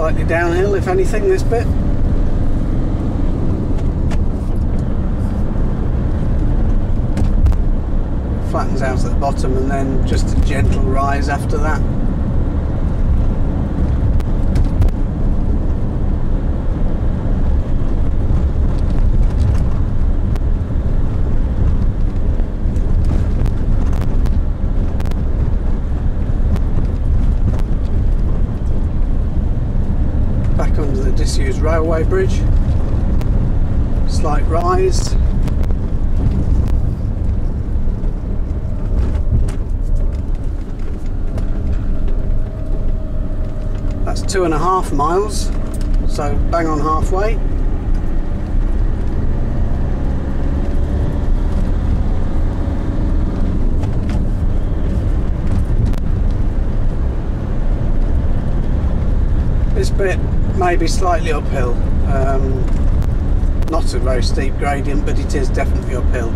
Slightly downhill, if anything, this bit. Flattens out at the bottom and then just a gentle rise after that. Back under the disused railway bridge. Slight rise. That's 2.5 miles, so bang on halfway. This bit may be slightly uphill, not a very steep gradient, but it is definitely uphill.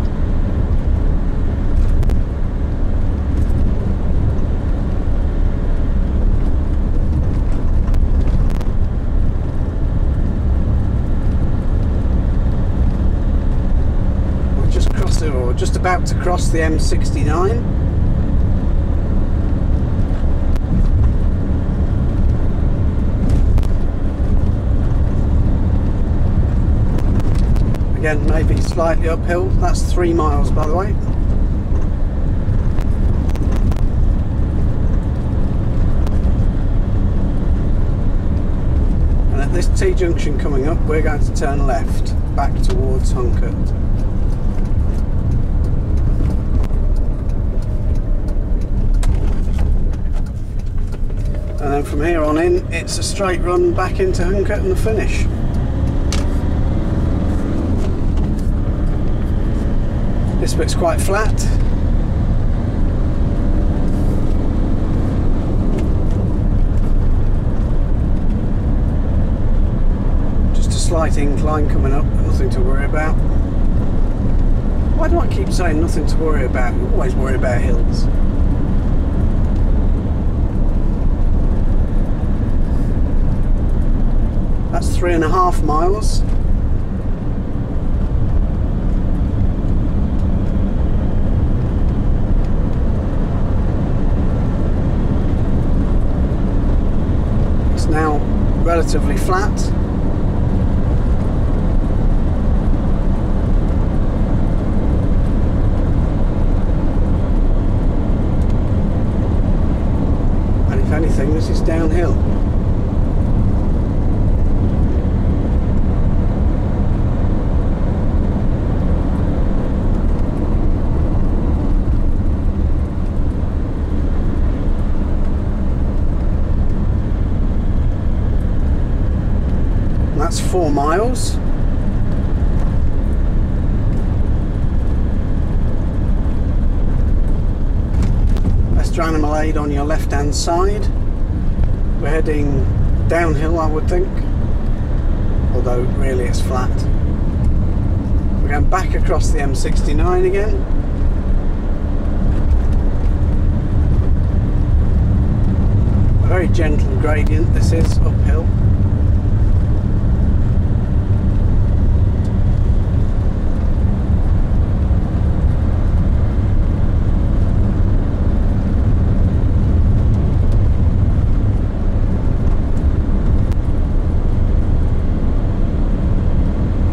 Or just about to cross the M69. Again, maybe slightly uphill. That's 3 miles, by the way. And at this T-junction coming up, we're going to turn left back towards Huncote. And then from here on in, it's a straight run back into Huncote and the finish. This bit's quite flat. Just a slight incline coming up, but nothing to worry about. Why do I keep saying nothing to worry about? You always worry about hills. That's 3.5 miles. It's now relatively flat. And if anything, this is downhill. That's 4 miles. L.R.R.L on your left hand side. We're heading downhill, I would think, although really it's flat. We're going back across the M69 again. A very gentle gradient this is, uphill.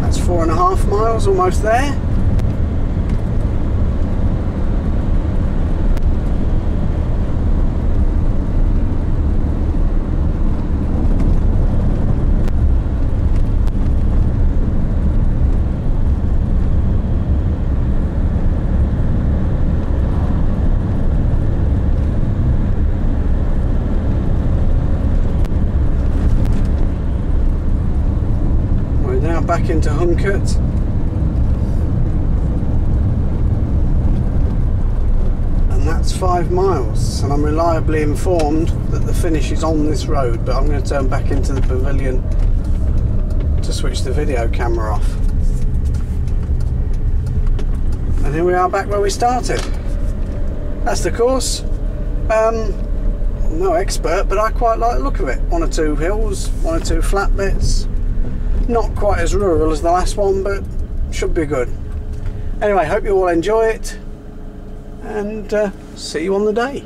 That's 4.5 miles, almost there. Back into Huncote. And that's 5 miles, and I'm reliably informed that the finish is on this road, but I'm going to turn back into the pavilion to switch the video camera off. And here we are back where we started. That's the course. no expert, but I quite like the look of it. One or two hills, one or two flat bits. Not quite as rural as the last one, but should be good. Anyway, hope you all enjoy it, and see you on the day.